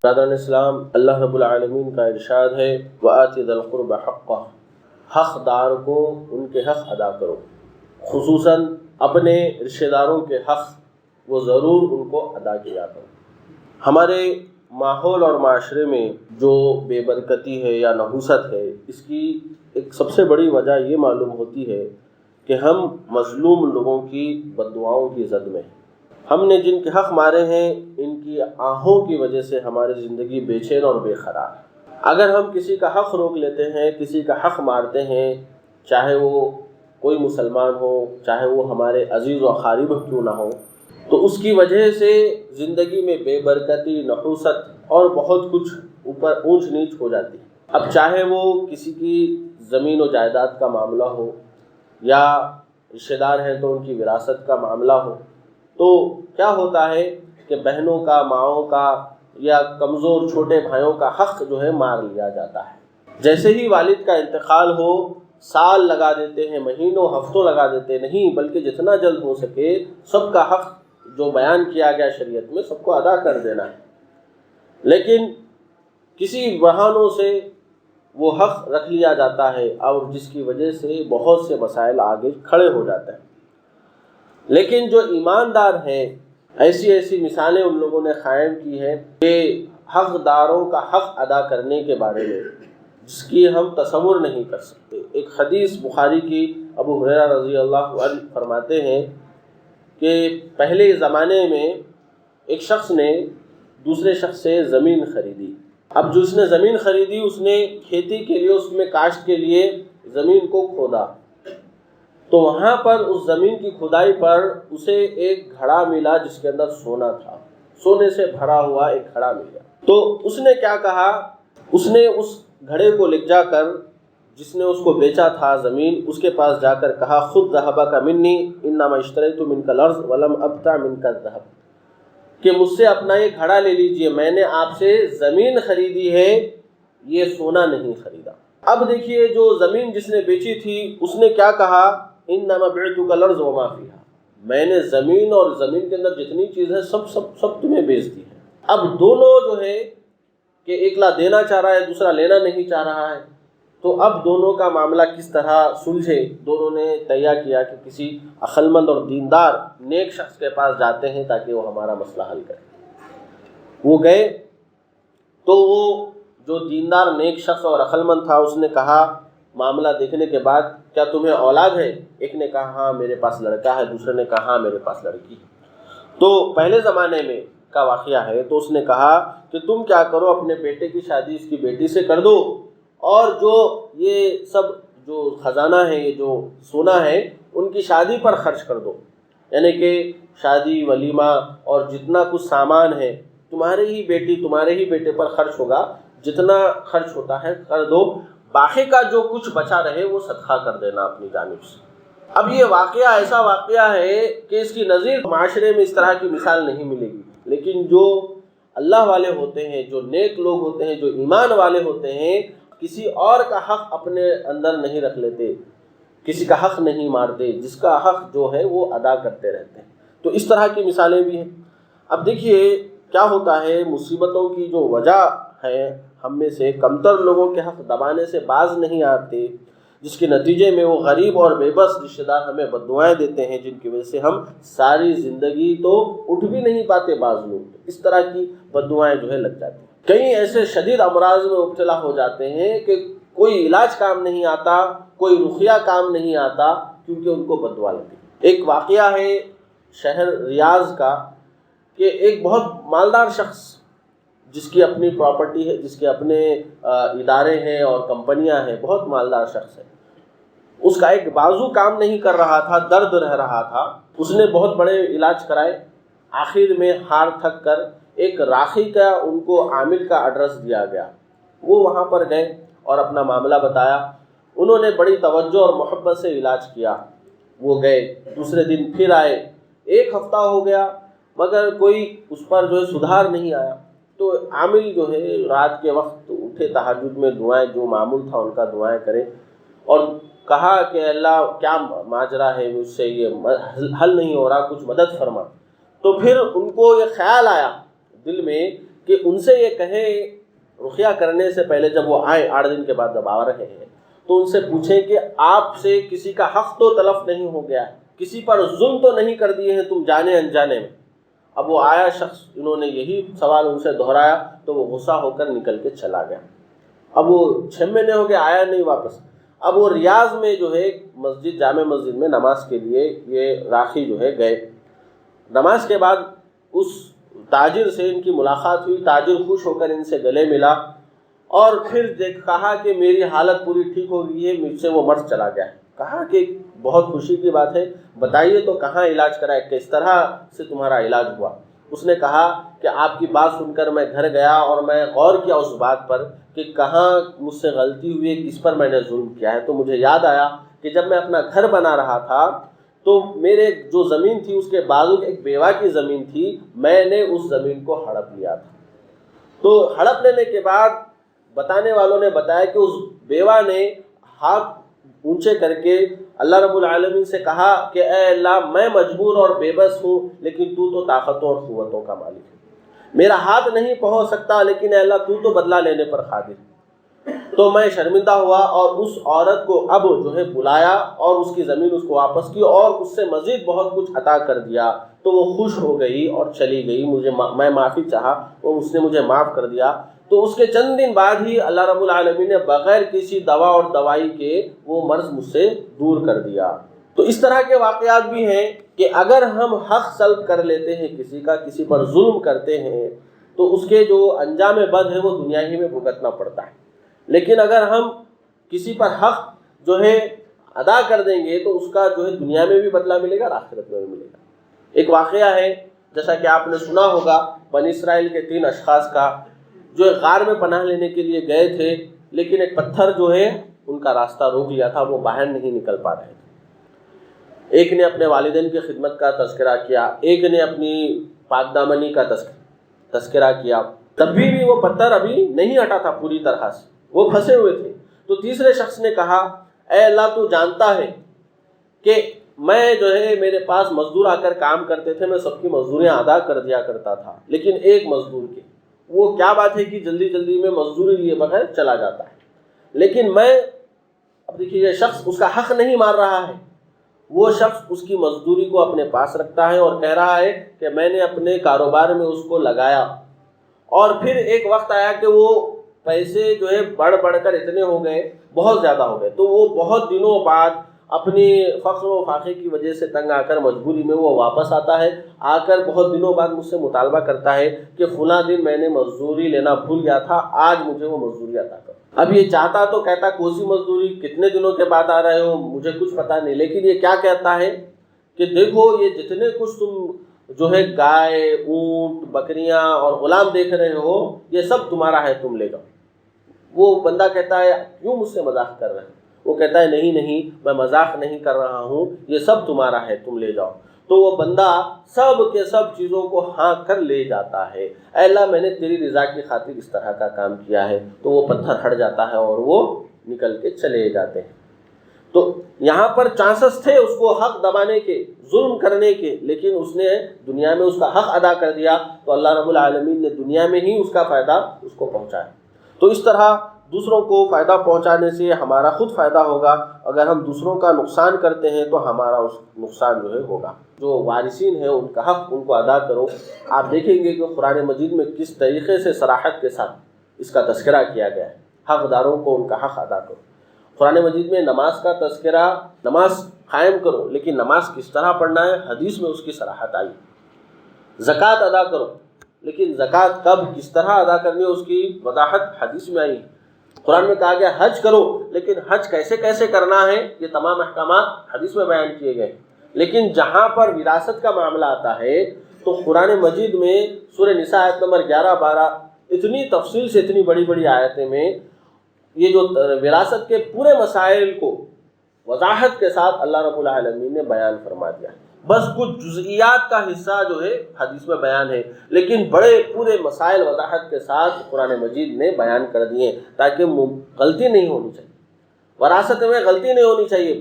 برادران اسلام، اللہ رب العالمین کا ارشاد ہے وَآتِ ذَا الْقُرْبَ حَقَّهُ، حقدار کو ان کے حق ادا کرو، خصوصاً اپنے رشتہ داروں کے حق وہ ضرور ان کو ادا کیا کرو۔ ہمارے ماحول اور معاشرے میں جو بے برکتی ہے یا نحوست ہے، اس کی ایک سب سے بڑی وجہ یہ معلوم ہوتی ہے کہ ہم مظلوم لوگوں کی بد دعاؤں کی زد میں ہیں۔ ہم نے جن کے حق مارے ہیں، ان کی آہوں کی وجہ سے ہماری زندگی بے چین اور بے قرار ہے۔ اگر ہم کسی کا حق روک لیتے ہیں، کسی کا حق مارتے ہیں، چاہے وہ کوئی مسلمان ہو، چاہے وہ ہمارے عزیز و اقارب کیوں نہ ہو، تو اس کی وجہ سے زندگی میں بے برکتی، نحوست اور بہت کچھ اوپر اونچ نیچ ہو جاتی ہے۔ اب چاہے وہ کسی کی زمین و جائیداد کا معاملہ ہو، یا رشتہ دار ہیں تو ان کی وراثت کا معاملہ ہو، تو کیا ہوتا ہے کہ بہنوں کا، ماؤں کا یا کمزور چھوٹے بھائیوں کا حق جو ہے مار لیا جاتا ہے۔ جیسے ہی والد کا انتقال ہو، سال لگا دیتے ہیں، مہینوں ہفتوں لگا دیتے، نہیں بلکہ جتنا جلد ہو سکے سب کا حق جو بیان کیا گیا شریعت میں سب کو ادا کر دینا ہے۔ لیکن کسی بہانوں سے وہ حق رکھ لیا جاتا ہے، اور جس کی وجہ سے بہت سے مسائل آگے کھڑے ہو جاتے ہیں۔ لیکن جو ایماندار ہیں، ایسی مثالیں ان لوگوں نے قائم کی ہیں کہ حقداروں کا حق ادا کرنے کے بارے میں جس کی ہم تصور نہیں کر سکتے۔ ایک حدیث بخاری کی، ابو ہریرہ رضی اللہ عنہ فرماتے ہیں کہ پہلے زمانے میں ایک شخص نے دوسرے شخص سے زمین خریدی۔ اب جو اس نے زمین خریدی، اس نے کھیتی کے لیے، اس میں کاشت کے لیے زمین کو کھودا، تو وہاں پر اس زمین کی کھدائی پر اسے ایک گھڑا ملا جس کے اندر سونا تھا، سونے سے بھرا ہوا ایک گھڑا ملا۔ تو اس نے کیا کہا، اس نے اس گھڑے کو لے جا کر جس نے اس کو بیچا تھا زمین، اس کے پاس جا کر کہا خذ ذهبك منی انما اشتریت منک الارض ولم ابتع منک الذهب، کہ مجھ سے اپنا یہ گھڑا لے لیجئے، میں نے آپ سے زمین خریدی ہے، یہ سونا نہیں خریدا۔ اب دیکھیے جو زمین جس نے بیچی تھی اس نے کیا کہا، انما بعتک الارض وما فیہا، میں نے زمین اور زمین کے اندر جتنی چیز ہے سب تمہیں بیچ دی ہے۔ اب دونوں جو ہے کہ ایک لا دینا چاہ رہا ہے، دوسرا لینا نہیں چاہ رہا ہے، تو اب دونوں کا معاملہ کس طرح سلجھے۔ دونوں نے طے کیا کہ کسی عقل مند اور دیندار نیک شخص کے پاس جاتے ہیں تاکہ وہ ہمارا مسئلہ حل کرے۔ وہ گئے تو وہ جو دیندار نیک شخص اور عقل مند تھا، اس نے کہا معاملہ دیکھنے کے بعد، کیا تمہیں اولاد ہے؟ ایک نے کہا ہاں میرے پاس لڑکا ہے، دوسرے نے کہا ہاں میرے پاس لڑکی ہے۔ تو پہلے زمانے میں کا واقعہ ہے، تو اس نے کہا کہ تم کیا کرو، اپنے بیٹے کی شادی اس کی بیٹی سے کر دو، اور جو یہ سب جو خزانہ ہے، یہ جو سونا ہے، ان کی شادی پر خرچ کر دو، یعنی کہ شادی ولیمہ اور جتنا کچھ سامان ہے تمہارے ہی بیٹی تمہارے ہی بیٹے پر خرچ ہوگا، جتنا خرچ ہوتا ہے کر دو، باقی کا جو کچھ بچا رہے وہ صدقہ کر دینا اپنی جانب سے۔ اب یہ واقعہ ایسا واقعہ ہے کہ اس کی نظیر معاشرے میں اس طرح کی مثال نہیں ملے گی، لیکن جو اللہ والے ہوتے ہیں، جو نیک لوگ ہوتے ہیں، جو ایمان والے ہوتے ہیں، کسی اور کا حق اپنے اندر نہیں رکھ لیتے، کسی کا حق نہیں مارتے، جس کا حق جو ہے وہ ادا کرتے رہتے ہیں۔ تو اس طرح کی مثالیں بھی ہیں۔ اب دیکھیے کیا ہوتا ہے، مصیبتوں کی جو وجہ ہے، ہم میں سے کمتر لوگوں کے حق دبانے سے باز نہیں آتے، جس کے نتیجے میں وہ غریب اور بے بس رشتہ دار ہمیں بد دعائیں دیتے ہیں، جن کی وجہ سے ہم ساری زندگی تو اٹھ بھی نہیں پاتے، بعض لوگ اس طرح کی بد دعائیں جو ہے لگ جاتی ہیں۔ کئی ایسے شدید امراض میں مبتلا ہو جاتے ہیں کہ کوئی علاج کام نہیں آتا، کوئی رقیہ کام نہیں آتا، کیونکہ ان کو بد دعا لگی۔ ایک واقعہ ہے شہر ریاض کا کہ ایک بہت مالدار شخص جس کی اپنی پراپرٹی ہے، جس کے اپنے ادارے ہیں اور کمپنیاں ہیں، بہت مالدار شخص ہے، اس کا ایک بازو کام نہیں کر رہا تھا، درد رہ رہا تھا، اس نے بہت بڑے علاج کرائے، آخر میں ہار تھک کر ایک راکھی کا ان کو عامل کا ایڈریس دیا گیا، وہ وہاں پر گئے اور اپنا معاملہ بتایا، انہوں نے بڑی توجہ اور محبت سے علاج کیا، وہ گئے، دوسرے دن پھر آئے، ایک ہفتہ ہو گیا مگر کوئی اس پر جو ہے سدھار نہیں آیا، تو عامل جو ہے رات کے وقت اٹھے، تہجد میں دعائیں جو معمول تھا ان کا دعائیں کرے، اور کہا کہ اللہ کیا ماجرا ہے، مجھ سے یہ حل نہیں ہو رہا، کچھ مدد فرما۔ تو پھر ان کو یہ خیال آیا دل میں کہ ان سے یہ کہیں رقیہ کرنے سے پہلے جب وہ آئے 8 دن کے بعد جب آ رہے ہیں تو ان سے پوچھیں کہ آپ سے کسی کا حق تو تلف نہیں ہو گیا ہے, کسی پر ظلم تو نہیں کر دیے ہیں تم جانے انجانے میں. اب وہ آیا شخص, انہوں نے یہی سوال ان سے دہرایا تو وہ غصہ ہو کر نکل کے چلا گیا. اب وہ 6 مہینے ہو گئے آیا نہیں واپس. اب وہ ریاض میں جو ہے مسجد, جامع مسجد میں نماز کے لیے یہ راکھی جو ہے گئے. نماز کے بعد اس تاجر سے ان کی ملاقات ہوئی. تاجر خوش ہو کر ان سے گلے ملا اور پھر کہا کہ میری حالت پوری ٹھیک ہو گئی ہے, مجھ سے وہ مرض چلا گیا ہے. کہا کہ بہت خوشی کی بات ہے, بتائیے تو کہاں علاج کرائے, کس طرح سے تمہارا علاج ہوا. اس نے کہا کہ آپ کی بات سن کر میں گھر گیا اور میں غور کیا اس بات پر کہ کہاں مجھ سے غلطی ہوئی ہے, کس پر میں نے ظلم کیا ہے. تو مجھے یاد آیا کہ جب میں اپنا گھر بنا رہا تھا تو میرے جو زمین تھی اس کے بازو ایک بیوہ کی زمین تھی, میں نے اس زمین کو ہڑپ لیا تھا. تو ہڑپ لینے کے بعد بتانے والوں نے بتایا کہ اس بیوہ نے ہاتھ اونچے کر کے اللہ رب العالمین سے کہا کہ اے اللہ, میں مجبور اور بے بس ہوں لیکن تو طاقتوں اور قوتوں کا مالک ہے. میرا ہاتھ نہیں پہنچ سکتا لیکن اے اللہ تو بدلہ لینے پر قادر. تو میں شرمندہ ہوا اور اس عورت کو اب جو ہے بلایا اور اس کی زمین اس کو واپس کی اور اس سے مزید بہت کچھ عطا کر دیا. تو وہ خوش ہو گئی اور چلی گئی. میں معافی چاہا اور اس نے مجھے معاف کر دیا. تو اس کے چند دن بعد ہی اللہ رب العالمین نے بغیر کسی دوا اور دوائی کے وہ مرض مجھ سے دور کر دیا. تو اس طرح کے واقعات بھی ہیں کہ اگر ہم حق سلب کر لیتے ہیں کسی کا, کسی پر ظلم کرتے ہیں تو اس کے جو انجام بد ہے وہ دنیا ہی میں بھگتنا پڑتا ہے. لیکن اگر ہم کسی پر حق جو ہے ادا کر دیں گے تو اس کا جو ہے دنیا میں بھی بدلہ ملے گا اور آخرت میں بھی ملے گا. ایک واقعہ ہے جیسا کہ آپ نے سنا ہوگا بنی اسرائیل کے 3 اشخاص کا, جو ایک غار میں پناہ لینے کے لیے گئے تھے لیکن ایک پتھر جو ہے ان کا راستہ روک لیا تھا, وہ باہر نہیں نکل پا رہے تھے. ایک نے اپنے والدین کی خدمت کا تذکرہ کیا, ایک نے اپنی پاک دامنی کا تذکرہ کیا, تب بھی وہ پتھر ابھی نہیں ہٹا تھا پوری طرح سے, وہ پھنسے ہوئے تھے. تو تیسرے شخص نے کہا اے اللہ تو جانتا ہے کہ میں جو ہے میرے پاس مزدور آ کر کام کرتے تھے, میں سب کی مزدوریاں ادا کر دیا کرتا تھا, لیکن ایک مزدور کی وہ کیا بات ہے کہ جلدی جلدی میں مزدوری لیے بغیر چلا جاتا ہے. لیکن میں اب دیکھیے یہ شخص اس کا حق نہیں مار رہا ہے, وہ شخص اس کی مزدوری کو اپنے پاس رکھتا ہے اور کہہ رہا ہے کہ میں نے اپنے کاروبار میں اس کو لگایا. اور پھر ایک وقت آیا کہ وہ پیسے جو ہے بڑھ کر اتنے ہو گئے, بہت زیادہ ہو گئے, تو وہ بہت دنوں بعد اپنی فقر و فاقے کی وجہ سے تنگ آ کر مجبوری میں وہ واپس آتا ہے. آ کر بہت دنوں بعد مجھ سے مطالبہ کرتا ہے کہ فلاں دن میں نے مزدوری لینا بھول گیا تھا, آج مجھے وہ مزدوری عطا کر. اب یہ چاہتا تو کہتا کون سی مزدوری, کتنے دنوں کے بعد آ رہے ہو, مجھے کچھ پتہ نہیں. لیکن یہ کیا کہتا ہے کہ دیکھو یہ جتنے کچھ تم جو ہے گائے, اونٹ, بکریاں اور غلام دیکھ رہے ہو یہ سب تمہارا ہے, تم لے جاؤ. وہ بندہ کہتا ہے کیوں مجھ سے مذاق کر رہے ہیں؟ وہ کہتا ہے نہیں میں مذاق نہیں کر رہا ہوں, یہ سب تمہارا ہے, تم لے جاؤ. تو وہ بندہ سب کے سب چیزوں کو ہاں کر لے جاتا ہے. اے اللہ میں نے تیری رضا کی خاطر اس طرح کا کام کیا ہے. تو وہ پتھر ہٹ جاتا ہے اور وہ نکل کے چلے جاتے ہیں. تو یہاں پر چانسز تھے اس کو حق دبانے کے, ظلم کرنے کے, لیکن اس نے دنیا میں اس کا حق ادا کر دیا تو اللہ رب العالمین نے دنیا میں ہی اس کا فائدہ اس کو پہنچایا. تو اس طرح دوسروں کو فائدہ پہنچانے سے ہمارا خود فائدہ ہوگا. اگر ہم دوسروں کا نقصان کرتے ہیں تو ہمارا اس نقصان جو ہے ہوگا. جو وارثین ہیں ان کا حق ان کو ادا کرو. آپ دیکھیں گے کہ قرآن مجید میں کس طریقے سے صراحت کے ساتھ اس کا تذکرہ کیا گیا ہے. حقداروں کو ان کا حق ادا کرو. قرآن مجید میں نماز کا تذکرہ, نماز قائم کرو, لیکن نماز کس طرح پڑھنا ہے حدیث میں اس کی صراحت آئی. زکوٰۃ ادا کرو, لیکن زکوٰۃ کب کس طرح ادا کرنی ہے اس کی وضاحت حدیث میں آئی. قرآن میں کہا گیا حج کرو, لیکن حج کیسے کیسے کرنا ہے یہ تمام احکامات حدیث میں بیان کیے گئے. لیکن جہاں پر وراثت کا معاملہ آتا ہے تو قرآن مجید میں سورہ نساء آیت نمبر 11-12 اتنی تفصیل سے, اتنی بڑی بڑی آیتیں میں یہ جو وراثت کے پورے مسائل کو وضاحت کے ساتھ اللہ رب العالمین نے بیان فرما دیا. بس کچھ جزئیات کا حصہ جو ہے حدیث میں بیان ہے, لیکن بڑے پورے مسائل وضاحت کے ساتھ قرآن مجید نے بیان کر دیے تاکہ غلطی نہیں ہونی چاہیے, وراثت میں غلطی نہیں ہونی چاہیے.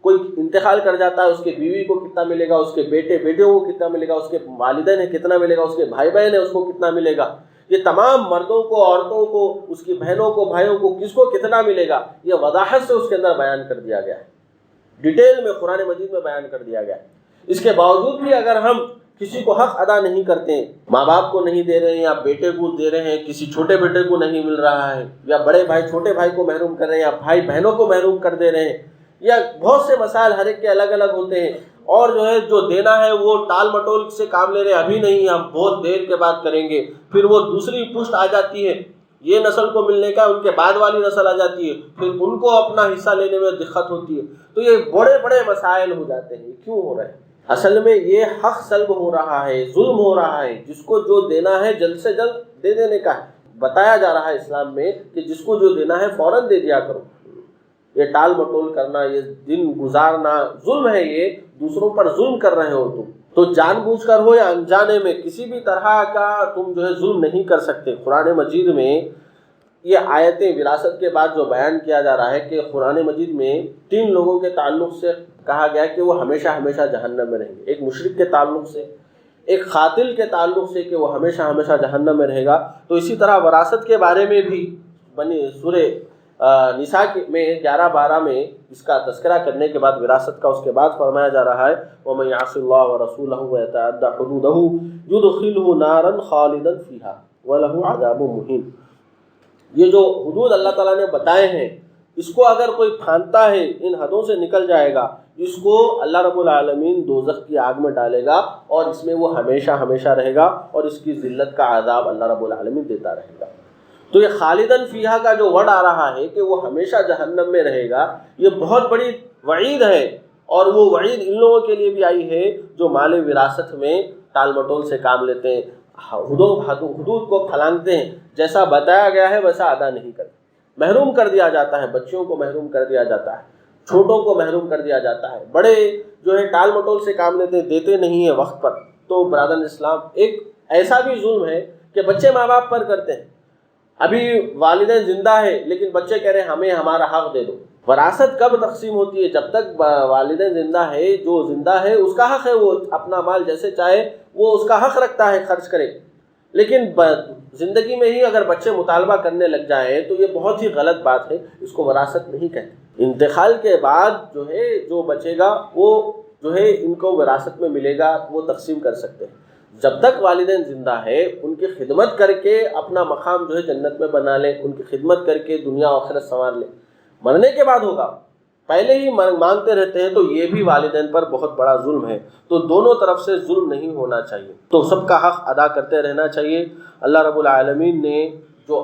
کوئی انتقال کر جاتا ہے، اس کے بیوی کو کتنا ملے گا، اس کے بیٹوں کو کتنا ملے گا، اس کے والدین ہیں کتنا ملے گا، اس کے بھائی بہن ہیں اس کو کتنا ملے گا، یہ تمام مردوں کو، عورتوں کو، اس کی بہنوں کو، بھائیوں کو کس کو کتنا ملے گا، یہ وضاحت سے اس کے اندر بیان کر دیا گیا ہے، ڈیٹیل میں قرآن مجید میں بیان کر دیا گیا ہے۔ اس کے باوجود بھی اگر ہم کسی کو حق ادا نہیں کرتے ہیں، ماں باپ کو نہیں دے رہے ہیں، یا بیٹے کو دے رہے ہیں، کسی چھوٹے بیٹے کو نہیں مل رہا ہے، یا بڑے بھائی چھوٹے بھائی کو محروم کر رہے ہیں، یا بھائی بہنوں کو محروم کر دے رہے ہیں، یا بہت سے مسائل ہر ایک کے الگ الگ ہوتے ہیں، اور جو ہے جو دینا ہے وہ ٹال مٹول سے کام لے رہے ہیں، ابھی نہیں ہم بہت دیر کے بعد کریں گے، پھر وہ دوسری پشت آ جاتی ہے، یہ نسل کو ملنے کا، ان کے بعد والی نسل آ جاتی ہے، پھر ان کو اپنا حصہ لینے میں دقت ہوتی ہے، تو یہ بڑے بڑے مسائل ہو جاتے ہیں۔ کیوں ہو رہے ہیں؟ اصل میں یہ حق سلب ہو رہا ہے، ظلم ہو رہا ہے، جس کو جو دینا ہے جلد سے جلد دے دینے کا ہے۔ بتایا جا رہا ہے اسلام میں کہ جس کو جو دینا ہے فوراً دے دیا کرو، یہ ٹال مٹول کرنا، یہ دن گزارنا ظلم ہے، یہ دوسروں پر ظلم کر رہے ہو تم، تو جان بوجھ کر ہو یا انجانے میں کسی بھی طرح کا تم جو ہے ظلم نہیں کر سکتے۔ قرآن مجید میں یہ آیتیں وراثت کے بعد جو بیان کیا جا رہا ہے کہ قرآن مجید میں 3 لوگوں کے تعلق سے کہا گیا کہ وہ ہمیشہ ہمیشہ جہنم میں رہیں گے، ایک مشرک کے تعلق سے، ایک قاتل کے تعلق سے کہ وہ ہمیشہ ہمیشہ جہنم میں رہے گا، تو اسی طرح وراثت کے بارے میں بھی بنی سورہ نساء میں 11-12 میں اس کا تذکرہ کرنے کے بعد وراثت کا اس کے بعد فرمایا جا رہا ہے وَمَن يَعْصِ اللَّهَ وَرَسُولَهُ وَيَتَعَدَّ حُدُودَهُ يُدْخِلْهُ نَارًا خَالِدًا فِيهَا وَلَهُ عَذَابٌ مُهِينٌ۔ یہ جو حدود اللہ تعالیٰ نے بتائے ہیں، اس کو اگر کوئی پھاندتا ہے، ان حدوں سے نکل جائے گا، اس کو اللہ رب العالمین دوزخ کی آگ میں ڈالے گا، اور اس میں وہ ہمیشہ ہمیشہ رہے گا، اور اس کی ذلت کا عذاب اللہ رب العالمین دیتا رہے گا۔ تو یہ خالدن فیہا کا جو ورڈ آ رہا ہے کہ وہ ہمیشہ جہنم میں رہے گا، یہ بہت بڑی وعید ہے، اور وہ وعید ان لوگوں کے لیے بھی آئی ہے جو مال وراثت میں ٹال مٹول سے کام لیتے ہیں، حدود کو پھلانگتے ہیں، جیسا بتایا گیا ہے ویسا ادا نہیں کرتے، محروم کر دیا جاتا ہے، بچوں کو محروم کر دیا جاتا ہے، چھوٹوں کو محروم کر دیا جاتا ہے، بڑے جو ہے ٹال مٹول سے کام لیتے دیتے نہیں ہیں وقت پر۔ تو برادران اسلام، ایک ایسا بھی ظلم ہے کہ بچے ماں باپ پر کرتے ہیں، ابھی والدین زندہ ہے لیکن بچے کہہ رہے ہیں ہمیں ہمارا حق دے دو۔ وراثت کب تقسیم ہوتی ہے؟ جب تک والدین زندہ ہے، جو زندہ ہے اس کا حق ہے، وہ اپنا مال جیسے چاہے وہ اس کا حق رکھتا ہے خرچ کرے، لیکن زندگی میں ہی اگر بچے مطالبہ کرنے لگ جائیں تو یہ بہت ہی غلط بات ہے، اس کو وراثت نہیں کہتے۔ انتقال کے بعد جو ہے جو بچے گا وہ جو ہے ان کو وراثت میں ملے گا، وہ تقسیم کر سکتے ہیں۔ جب تک والدین زندہ ہے ان کی خدمت کر کے اپنا مقام جو ہے جنت میں بنا لیں، ان کی خدمت کر کے دنیا و آخرت سنوار لیں۔ مرنے کے بعد ہوگا، پہلے ہی مانگتے رہتے ہیں تو یہ بھی والدین پر بہت بڑا ظلم ہے۔ تو دونوں طرف سے ظلم نہیں ہونا چاہیے، تو سب کا حق ادا کرتے رہنا چاہیے۔ اللہ رب العالمین نے جو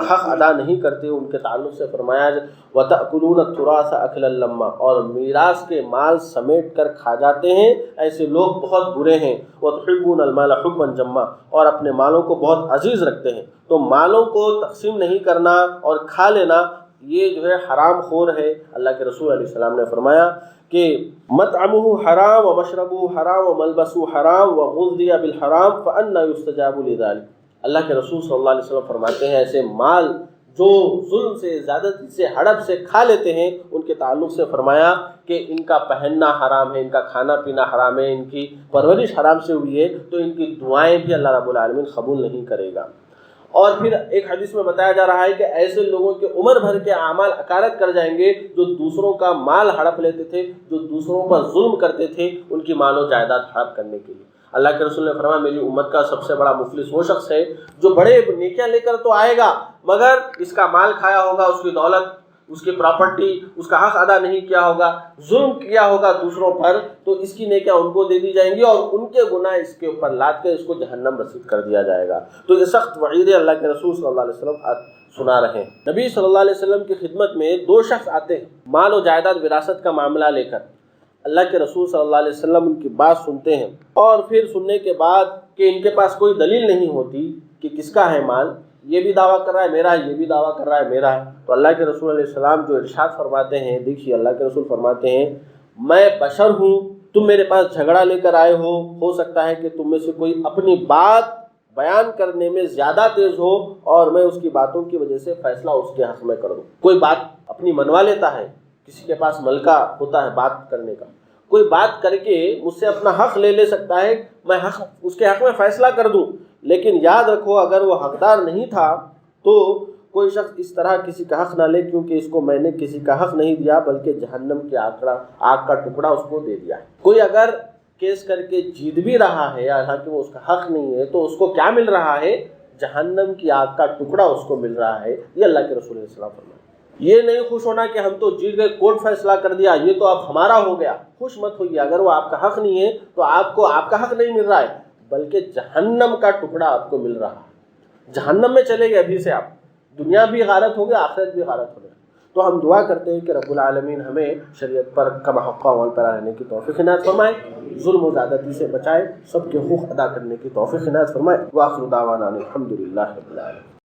حق ادا نہیں کرتے ان کے تعلق سے فرمایا وَتَأْكُلُونَ التُّرَاثَ أَكْلًا لَمًّا، اور میراث کے مال سمیٹ کر کھا جاتے ہیں، ایسے لوگ بہت برے ہیں۔ وَتُحِبُّونَ الْمَالَ حُبًّا جَمًّا، اور اپنے مالوں کو بہت عزیز رکھتے ہیں۔ تو مالوں کو تقسیم نہیں کرنا اور کھا لینا یہ جو ہے حرام خور ہے۔ اللہ کے رسول علیہ السلام نے فرمایا کہ مطعمہ حرام ومشربہ حرام وملبسہ حرام وغذی بالحرام فأنی یستجاب لذلک۔ اللہ کے رسول صلی اللہ علیہ وسلم فرماتے ہیں ایسے مال جو ظلم سے، زیادتی سے، ہڑپ سے کھا لیتے ہیں، ان کے تعلق سے فرمایا کہ ان کا پہننا حرام ہے، ان کا کھانا پینا حرام ہے، ان کی پرورش حرام سے ہوئی ہے، تو ان کی دعائیں بھی اللہ رب العالمین قبول نہیں کرے گا۔ اور پھر ایک حدیث میں بتایا جا رہا ہے کہ ایسے لوگوں کے عمر بھر کے اعمال اکارت کر جائیں گے جو دوسروں کا مال ہڑپ لیتے تھے، جو دوسروں پر ظلم کرتے تھے ان کی مال و جائیداد ہڑپ کرنے کے لیے۔ اللہ کے رسول نے فرمایا میری امت کا سب سے بڑا مفلس وہ شخص ہے جو بڑے نیکیاں لے کر تو آئے گا مگر اس کا مال کھایا ہوگا، اس کی دولت، اس کی پراپرٹی، اس کا حق ادا نہیں کیا ہوگا، ظلم کیا ہوگا دوسروں پر، تو اس کی نیکیاں ان کو دے دی جائیں گی اور ان کے گناہ اس کے اوپر لاد کے اس کو جہنم رسید کر دیا جائے گا۔ تو یہ سخت وعید اللہ کے رسول صلی اللہ علیہ وسلم سنا رہے ہیں۔ نبی صلی اللہ علیہ وسلم کی خدمت میں 2 شخص آتے ہیں مال و جائیداد وراثت کا معاملہ لے کر۔ اللہ کے رسول صلی اللہ علیہ وسلم ان کی بات سنتے ہیں، اور پھر سننے کے بعد کہ ان کے پاس کوئی دلیل نہیں ہوتی کہ کس کا ہے مال، یہ بھی دعویٰ کر رہا ہے میرا ہے، یہ بھی دعویٰ کر رہا ہے میرا ہے، تو اللہ کے رسول علیہ السلام جو ارشاد فرماتے ہیں، دیکھیے اللہ کے رسول فرماتے ہیں میں بشر ہوں، تم میرے پاس جھگڑا لے کر آئے ہو سکتا ہے کہ تم میں سے کوئی اپنی بات بیان کرنے میں زیادہ تیز ہو اور میں اس کی باتوں کی وجہ سے فیصلہ اس کے حق میں کر دوں۔ کوئی بات اپنی منوا لیتا ہے کسی کے پاس ملکہ ہوتا ہے بات کرنے کا، کوئی بات کر کے مجھ سے اپنا حق لے سکتا ہے، میں اس کے حق میں فیصلہ کر دوں، لیکن یاد رکھو اگر وہ حقدار نہیں تھا تو کوئی شخص اس طرح کسی کا حق نہ لے، کیونکہ اس کو میں نے کسی کا حق نہیں دیا بلکہ جہنم کی آگ کا ٹکڑا اس کو دے دیا ہے۔ کوئی اگر کیس کر کے جیت بھی رہا ہے حالانکہ وہ اس کا حق نہیں ہے، تو اس کو کیا مل رہا ہے؟ جہنم کی آگ کا ٹکڑا اس کو مل رہا ہے۔ یہ اللہ کے رسول صلی اللہ علیہ وسلم فرمایا۔ یہ نہیں خوش ہونا کہ ہم تو جیت گئے، کورٹ فیصلہ کر دیا، یہ تو اب ہمارا ہو گیا، خوش مت ہوئیے۔ اگر وہ آپ کا حق نہیں ہے تو آپ کو آپ کا حق نہیں مل رہا ہے بلکہ جہنم کا ٹکڑا آپ کو مل رہا ہے۔ جہنم میں چلے گئے ابھی سے، آپ دنیا بھی غارت ہو گیا، آخرت بھی غارت ہو گیا۔ تو ہم دعا کرتے ہیں کہ رب العالمین ہمیں شریعت پر کما حق عمل پر رہنے کی توفیق عنایت فرمائے، ظلم و زیادتی سے بچائے، سب کے حقوق ادا کرنے کی توفیق عنایت فرمائے۔ وآخر دعوانا الحمدللہ رب العالمین۔